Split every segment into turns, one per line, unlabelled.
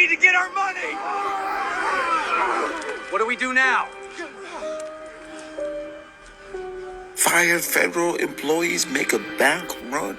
need to get our money. What do we do now?
Fire federal employees, make a bank run.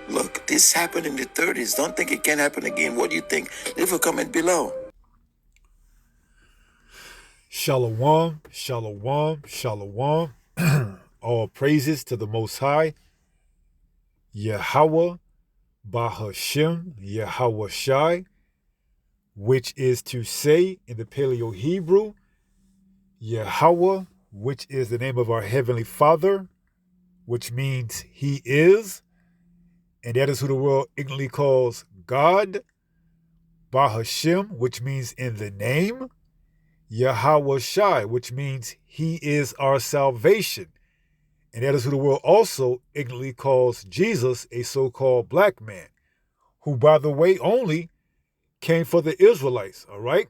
Look, this happened in the 30s. Don't think it can happen again. What do you think? Leave a comment below.
Shalom, shalom, shalom. All praises to the Most High, Yahweh, Bahashem, Yahweh Shai, which is to say in the Paleo Hebrew, Yahweh, which is the name of our Heavenly Father, which means He is, and that is who the world ignorantly calls God, Bahashem, which means in the name, Yahweh Shai, which means He is our salvation. And that is who the world also ignorantly calls Jesus, a so-called black man, who, by the way, only came for the Israelites, all right?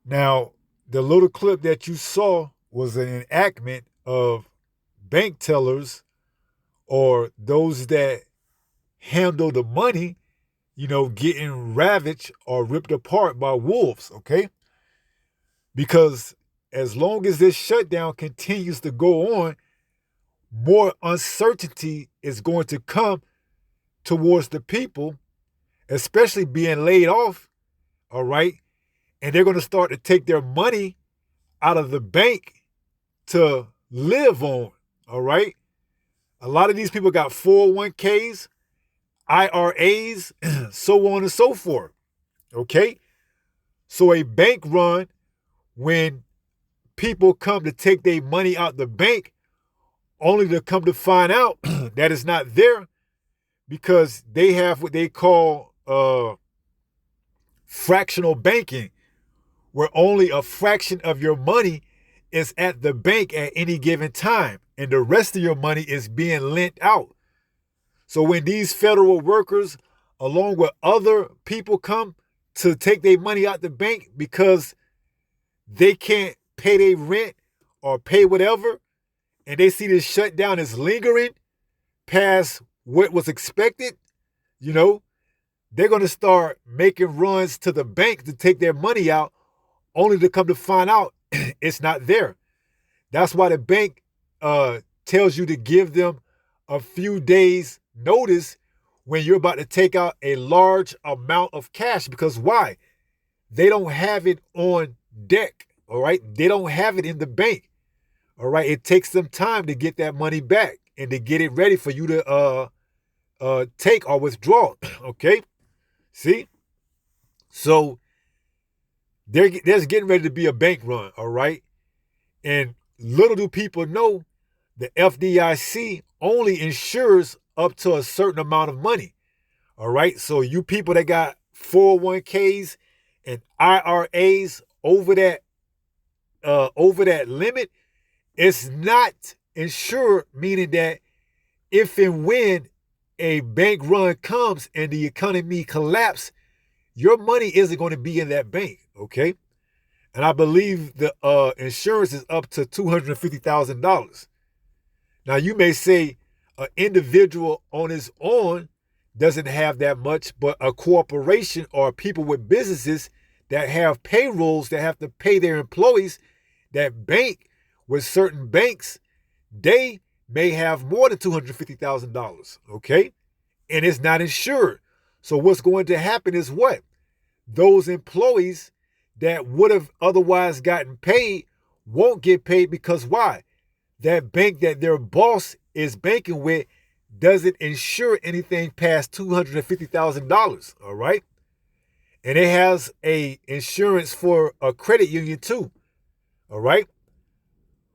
Now, the little clip that you saw was an enactment of bank tellers or those that handle the money, getting ravaged or ripped apart by wolves, okay? Because as long as this shutdown continues to go on, more uncertainty is going to come towards the people, especially being laid off, all right? And they're going to start to take their money out of the bank to live on, all right? A lot of these people got 401ks, IRAs, so on and so forth, okay? So a bank run, when people come to take their money out the bank, only to come to find out that it's not there because they have what they call fractional banking, where only a fraction of your money is at the bank at any given time, and the rest of your money is being lent out. So when these federal workers, along with other people, come to take their money out the bank because they can't pay their rent or pay whatever, and they see this shutdown is lingering past what was expected, they're going to start making runs to the bank to take their money out, only to come to find out it's not there. That's why the bank tells you to give them a few days notice when you're about to take out a large amount of cash. Because why? They don't have it on deck, all right? They don't have it in the bank. All right, it takes some time to get that money back and to get it ready for you to take or withdraw. Okay, see? So there's getting ready to be a bank run. All right, and little do people know, the FDIC only insures up to a certain amount of money. All right, so you people that got 401ks and IRAs over that limit, it's not insured, meaning that if and when a bank run comes and the economy collapses, your money isn't going to be in that bank, okay? And I believe the insurance is up to $250,000. Now, you may say an individual on his own doesn't have that much, but a corporation or people with businesses that have payrolls that have to pay their employees, that bank with certain banks, they may have more than $250,000, okay? And it's not insured. So what's going to happen is what? Those employees that would have otherwise gotten paid won't get paid because why? That bank that their boss is banking with doesn't insure anything past $250,000, all right? And it has a insurance for a credit union too, all right?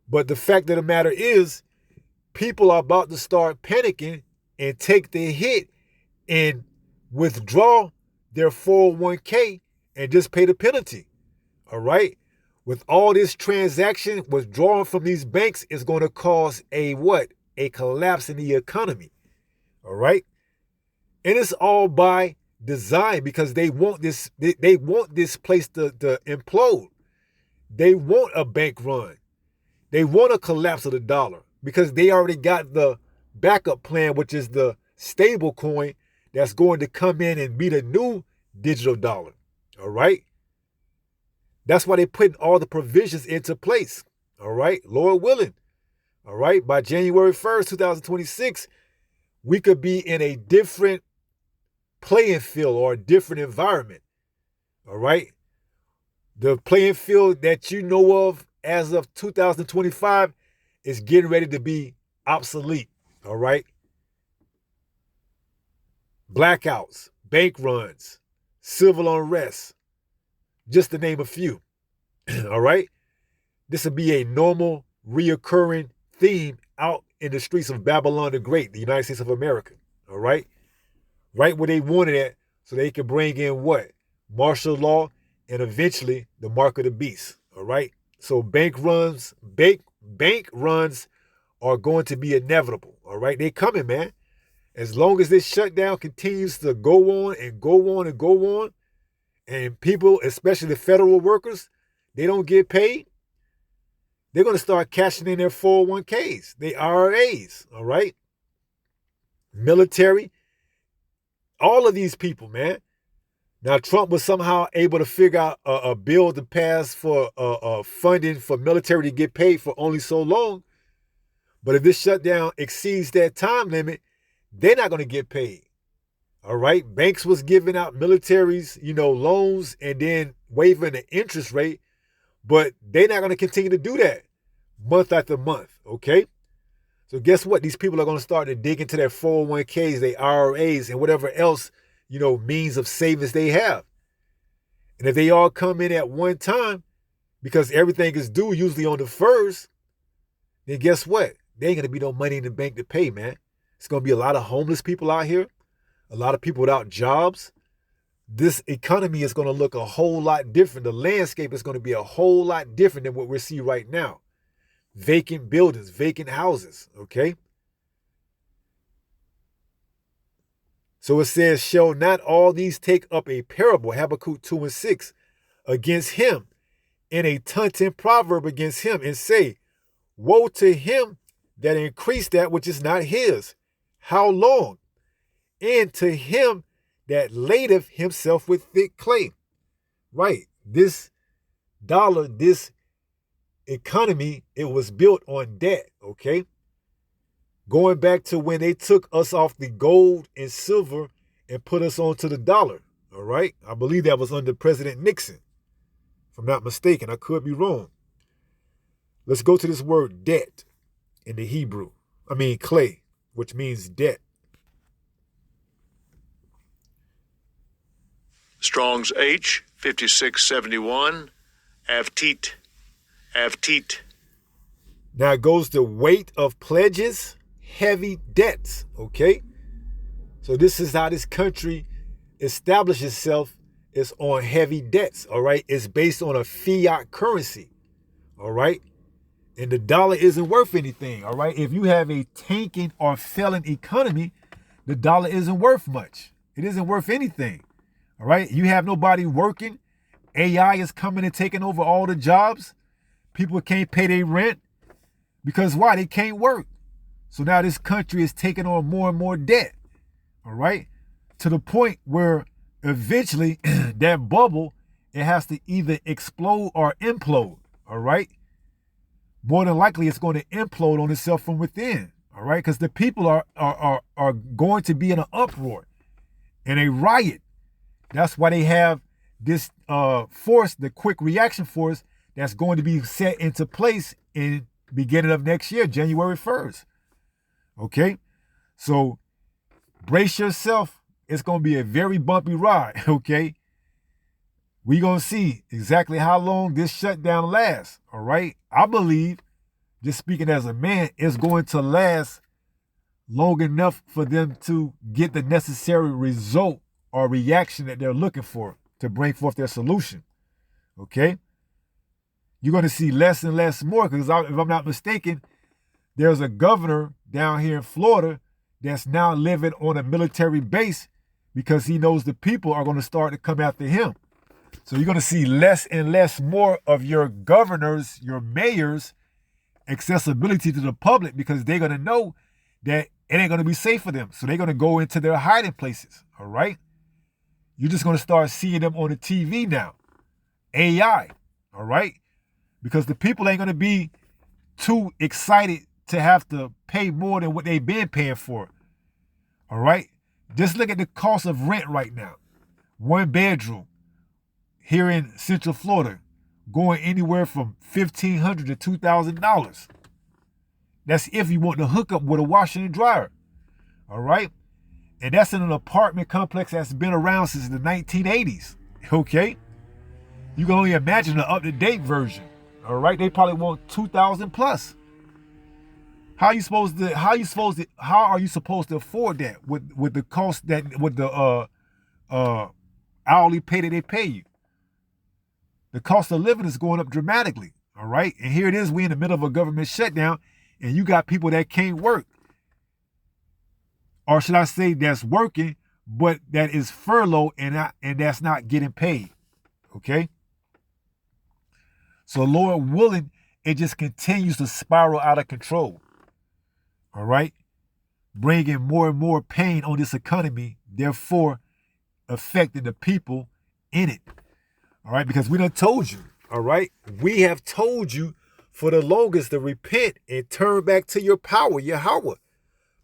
But the fact of the matter is, people are about to start panicking and take the hit and withdraw their 401k and just pay the penalty. All right? With all this transaction withdrawing from these banks is going to cause a what? A collapse in the economy. All right? And it's all by design because they want this place to implode. They want a bank run. They want a collapse of the dollar because they already got the backup plan, which is the stable coin that's going to come in and be the new digital dollar. All right. That's why they're putting all the provisions into place. All right. Lord willing. All right. By January 1st, 2026, we could be in a different playing field or a different environment. All right. The playing field that you know of as of 2025 is getting ready to be obsolete. All right. Blackouts, bank runs, civil unrest, just to name a few. All right. This will be a normal, reoccurring theme out in the streets of Babylon the Great, the United States of America. All right. Right where they wanted it, so they can bring in what? Martial law and eventually the mark of the beast. All right. So bank runs are going to be inevitable. All right. They coming, man. As long as this shutdown continues to go on and go on and go on, and people, especially the federal workers, they don't get paid, they're going to start cashing in their 401ks, their IRAs, all right? Military, all of these people, man. Now, Trump was somehow able to figure out a bill to pass for funding for military to get paid for only so long. But if this shutdown exceeds that time limit, they're not going to get paid. All right. Banks was giving out militaries, loans and then waiving the interest rate. But they're not going to continue to do that month after month. Okay. So guess what? These people are going to start to dig into their 401ks, their IRAs, and whatever else, means of savings they have. And if they all come in at one time, because everything is due usually on the first, then guess what? There ain't going to be no money in the bank to pay, man. It's going to be a lot of homeless people out here, a lot of people without jobs. This economy is going to look a whole lot different. The landscape is going to be a whole lot different than what we see right now. Vacant buildings, vacant houses, okay? So it says, shall not all these take up a parable, Habakkuk 2:6, against him, and a taunting proverb against him, and say, woe to him that increased that which is not his. How long? And to him that ladeth himself with thick clay. Right. This dollar, this economy, it was built on debt. Okay. Going back to when they took us off the gold and silver and put us onto the dollar. All right. I believe that was under President Nixon. If I'm not mistaken, I could be wrong. Let's go to this word debt in the Hebrew. Clay, which means debt.
Strong's H, 5671, avtit.
Now it goes to weight of pledges, heavy debts, okay? So this is how this country established itself, is on heavy debts, all right? It's based on a fiat currency, all right? And the dollar isn't worth anything, all right? If you have a tanking or failing economy, the dollar isn't worth much. It isn't worth anything, all right? You have nobody working. AI is coming and taking over all the jobs. People can't pay their rent because why? They can't work. So now this country is taking on more and more debt, all right? To the point where eventually that bubble, it has to either explode or implode, all right? More than likely, it's going to implode on itself from within, all right? Because the people are going to be in an uproar and a riot. That's why they have this force, the quick reaction force, that's going to be set into place in beginning of next year, January 1st. Okay? So brace yourself. It's going to be a very bumpy ride, okay? We're going to see exactly how long this shutdown lasts, all right? I believe, just speaking as a man, it's going to last long enough for them to get the necessary result or reaction that they're looking for to bring forth their solution, okay? You're going to see less and less more because if I'm not mistaken, there's a governor down here in Florida that's now living on a military base because he knows the people are going to start to come after him. So you're going to see less and less more of your governors, your mayors, accessibility to the public because they're going to know that it ain't going to be safe for them. So they're going to go into their hiding places, all right? You're just going to start seeing them on the TV now. AI, all right? Because the people ain't going to be too excited to have to pay more than what they've been paying for, all right? Just look at the cost of rent right now. 1 bedroom here in Central Florida going anywhere from $1,500 to $2,000. That's if you want to hook up with a washer and dryer, all right? And that's in an apartment complex that's been around since the 1980s, okay? You can only imagine the up-to-date version, all right? They probably want 2,000 plus. How are you supposed to afford that with the cost with the hourly pay that they pay you? The cost of living is going up dramatically, all right? And here it is, we in the middle of a government shutdown, and you got people that can't work. Or should I say that's working, but that is furloughed and that's not getting paid, okay? So Lord willing, it just continues to spiral out of control, all right? Bringing more and more pain on this economy, therefore affecting the people in it, all right? Because we done told you, all right? We have told you for the longest to repent and turn back to your power, Yahweh.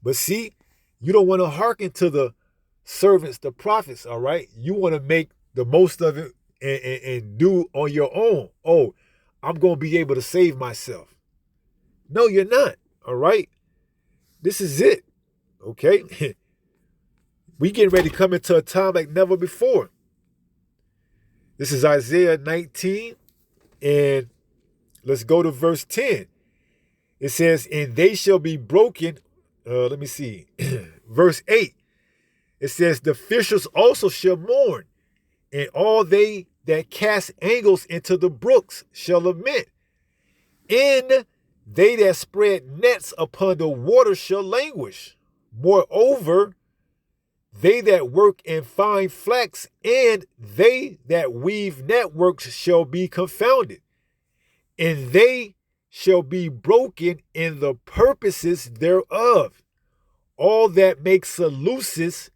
But see, you don't want to hearken to the servants, the prophets, all right? You want to make the most of it and do on your own. Oh, I'm going to be able to save myself. No, you're not, all right? This is it, okay? We getting ready to come into a time like never before. This is Isaiah 19, and let's go to verse 10. It says, and they shall be broken. Let me see. Verse 8. It says, the fishers also shall mourn, and all they that cast angles into the brooks shall lament. And they that spread nets upon the water shall languish. Moreover, they that work in fine flax and they that weave networks shall be confounded. And they shall be broken in the purposes thereof. All that make sluices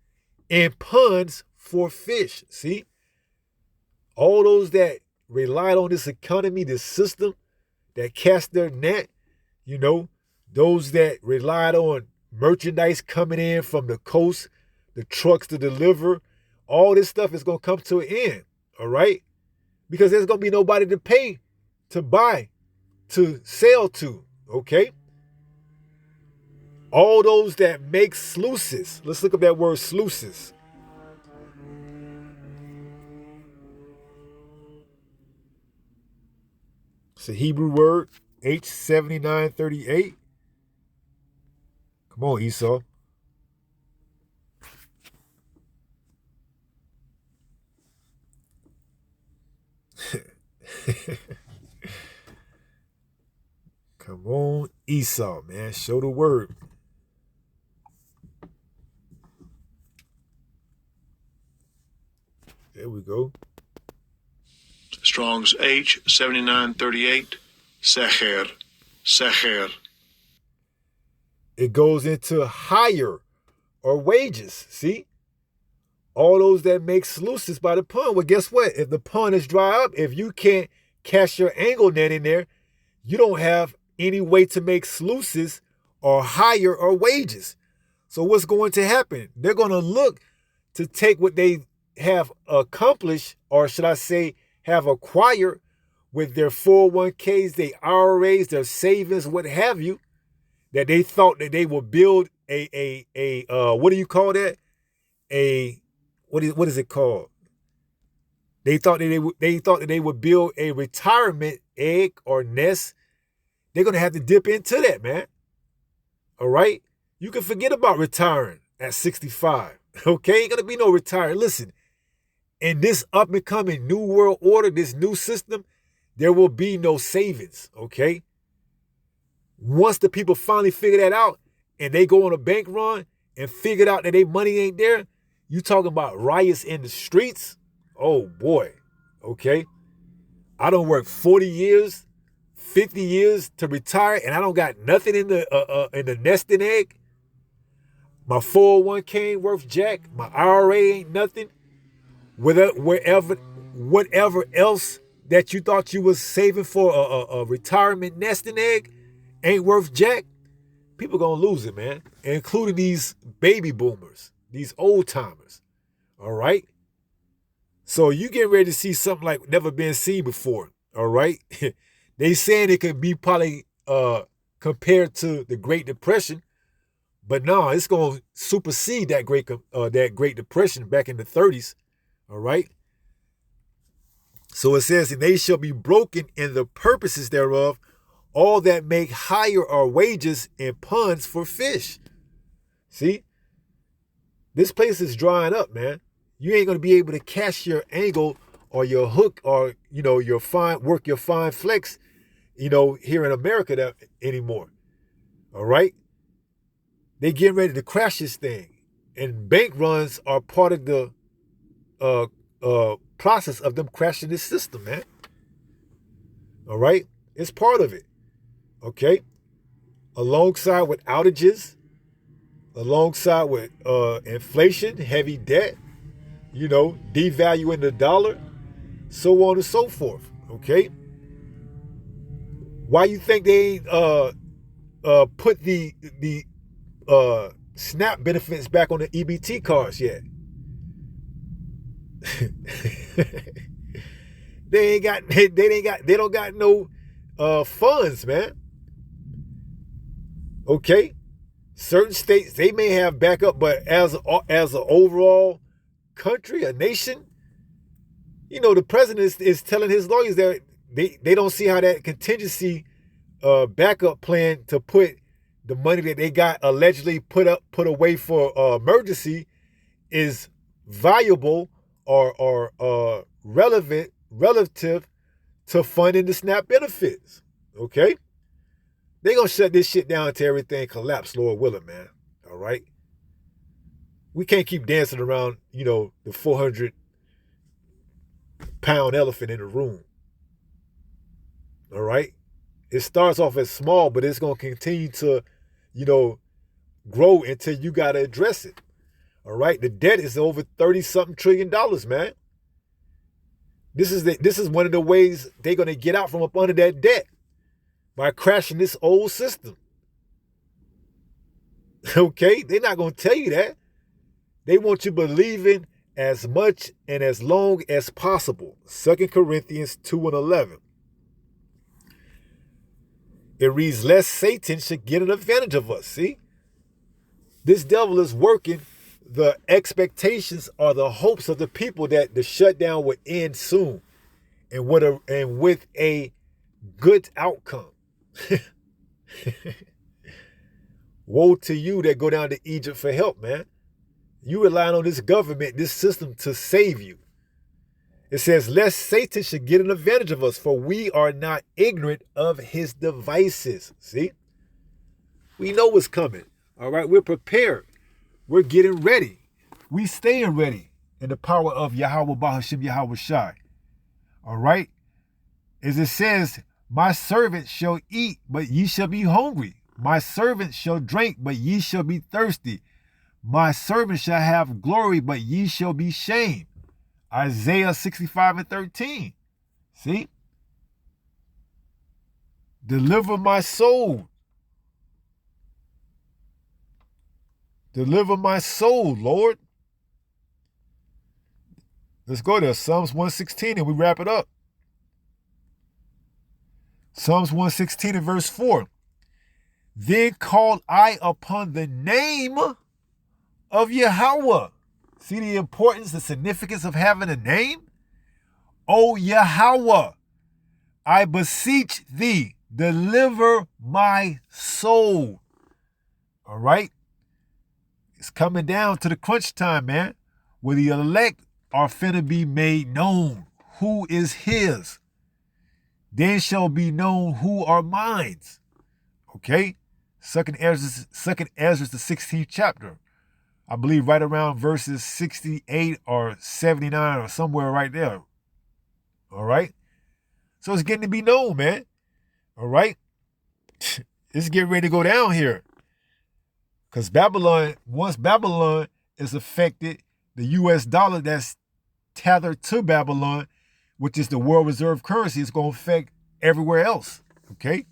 and ponds for fish. See? All those that relied on this economy, this system, that cast their net, you know, those that relied on merchandise coming in from the coast, the trucks to deliver, all this stuff is going to come to an end, all right? Because there's going to be nobody to pay, to buy, to sell to, okay? All those that make sluices. Let's look up that word sluices. It's a Hebrew word, H7938. Come on, Esau. Come on, Esau, man. Show the word. There we go.
Strong's H7938. Secher. Secher.
It goes into hire or wages. See? All those that make sluices by the pond. Well, guess what? If the pond is dry up, if you can't cast your angle net in there, you don't have any way to make sluices or hire or wages. So what's going to happen? They're going to look to take what they have accomplished, or should I say have acquired with their 401ks, their IRAs, their savings, what have you, that they thought that they would build a what do you call that? What is it called? They thought that they would build a retirement egg or nest. They're going to have to dip into that, man. All right? You can forget about retiring at 65. Okay? Ain't going to be no retiring. Listen, in this up-and-coming new world order, this new system, there will be no savings. Okay? Once the people finally figure that out and they go on a bank run and figure out that their money ain't there, you talking about riots in the streets? Oh, boy. Okay? I don't work 40 years, 50 years to retire, and I don't got nothing in the nesting egg. My 401k ain't worth jack. My IRA ain't nothing. whatever else that you thought you was saving for a retirement nesting egg ain't worth jack, people gonna lose it, man. Including these baby boomers, these old timers. All right. So you getting ready to see something like never been seen before. All right. They saying it could be probably compared to the Great Depression, but no, it's gonna supersede that Great Depression back in the 30s. All right. So it says, and they shall be broken in the purposes thereof, all that make higher our wages in ponds for fish. See, this place is drying up, man. You ain't gonna be able to cast your angle or your hook or your fine flex, here in America anymore. All right, they getting ready to crash this thing, and bank runs are part of the process of them crashing this system, man. All right, it's part of it. Okay, alongside with outages, alongside with inflation, heavy debt, devaluing the dollar, so on and so forth. Okay, why you think they ain't put the SNAP benefits back on the EBT cards yet? They don't got no funds, man. Okay, certain states they may have backup, but as an overall country, a nation, the president is telling his lawyers that they don't see how that contingency backup plan to put the money that they got allegedly put away for emergency is valuable or relative to funding the SNAP benefits. Okay, they gonna shut this shit down until everything collapse, Lord willing, man. All right, we can't keep dancing around, the 400-pound elephant in the room. All right, it starts off as small, but it's gonna continue to, grow until you gotta address it. All right, the debt is over $30-something trillion, man. This is one of the ways they're gonna get out from up under that debt, by crashing this old system. Okay, they're not gonna tell you that. They want you believing as much and as long as possible. 2 Corinthians 2:11. It reads, lest Satan should get an advantage of us. See, this devil is working the expectations or the hopes of the people that the shutdown would end soon and with a good outcome. Woe to you that go down to Egypt for help, man. You relying on this government, this system to save you. It says, lest Satan should get an advantage of us, for we are not ignorant of his devices. See? We know what's coming. All right, we're prepared. We're getting ready. We staying ready in the power of Yahweh Bahashim Yahweh Shai. All right? As it says, my servant shall eat, but ye shall be hungry. My servant shall drink, but ye shall be thirsty. My servant shall have glory, but ye shall be shamed. Isaiah 65:13. See? Deliver my soul. Deliver my soul, Lord. Let's go there. Psalms 116 and we wrap it up. Psalms 116 and verse 4. Then called I upon the name of Yahweh. See the importance, the significance of having a name? O Yahweh, I beseech thee, deliver my soul. All right? It's coming down to the crunch time, man, where the elect are finna be made known who is his. Then shall be known who are mine. Okay? Second Ezra, the 16th chapter. I believe right around verses 68 or 79 or somewhere right there. All right? So it's getting to be known, man. All right? It's getting ready to go down here. Because once Babylon is affected, the U.S. dollar that's tethered to Babylon, which is the world reserve currency, it's going to affect everywhere else, okay?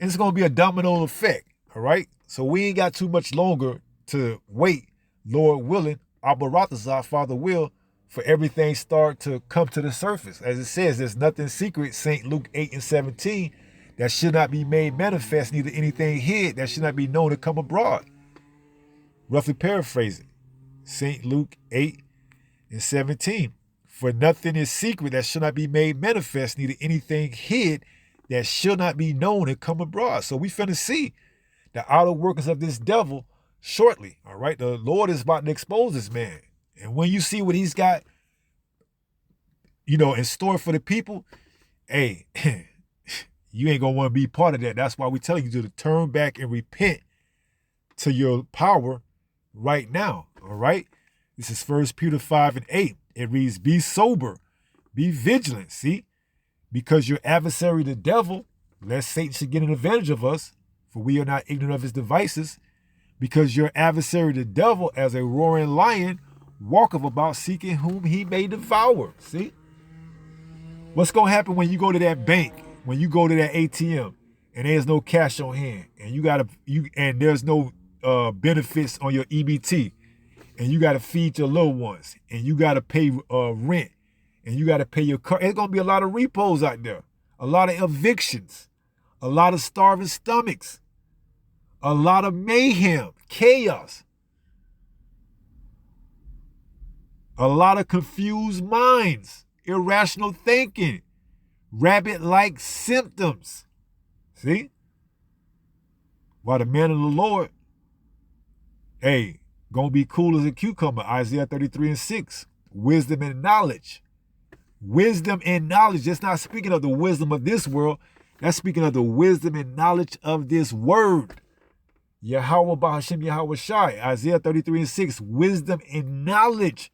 And it's going to be a domino effect, all right? So we ain't got too much longer to wait, Lord willing, Abaratazar, Father will, for everything start to come to the surface. As it says, there's nothing secret, St. Luke 8:17, that should not be made manifest, neither anything hid that should not be known to come abroad. Roughly paraphrasing, St. Luke 8:17. For nothing is secret that should not be made manifest, neither anything hid that should not be known and come abroad. So we finna see the outer workings of this devil shortly, all right? The Lord is about to expose this man. And when you see what he's got, in store for the people, hey, you ain't going to want to be part of that. That's why we're telling you to turn back and repent to your power right now, all right? This is 1 Peter 5:8. It reads, be sober, be vigilant, see? Because your adversary, the devil, lest Satan should get an advantage of us, for we are not ignorant of his devices, because your adversary, the devil, as a roaring lion, walketh about seeking whom he may devour, see? What's going to happen when you go to that bank, when you go to that ATM, and there's no cash on hand, and there's no benefits on your EBT, and you got to feed your little ones, and you got to pay rent, and you got to pay your car. There's going to be a lot of repos out there, a lot of evictions, a lot of starving stomachs, a lot of mayhem, chaos, a lot of confused minds, irrational thinking, rabbit-like symptoms. See? While the man of the Lord, gonna be cool as a cucumber, Isaiah 33:6. Wisdom and knowledge. Wisdom and knowledge. That's not speaking of the wisdom of this world. That's speaking of the wisdom and knowledge of this word. Yahweh Bahashem Yahweh Shai. Isaiah 33:6. Wisdom and knowledge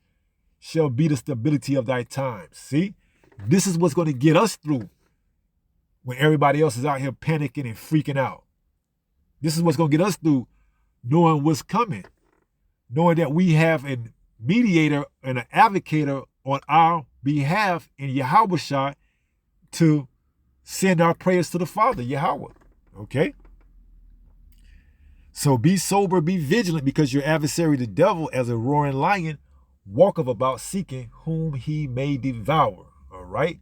shall be the stability of thy times. See? This is what's going to get us through when everybody else is out here panicking and freaking out. This is what's going to get us through knowing what's coming. Knowing that we have a mediator and an advocator on our behalf in Yahweh Shai to send our prayers to the Father, Yahweh. Okay? So be sober, be vigilant, because your adversary, the devil, as a roaring lion, walketh about seeking whom he may devour. All right?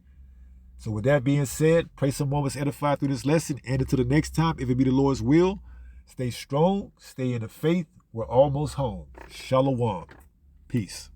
So with that being said, pray some moments edified through this lesson. And until the next time, if it be the Lord's will, stay strong, stay in the faith. We're almost home. Shalom. Peace.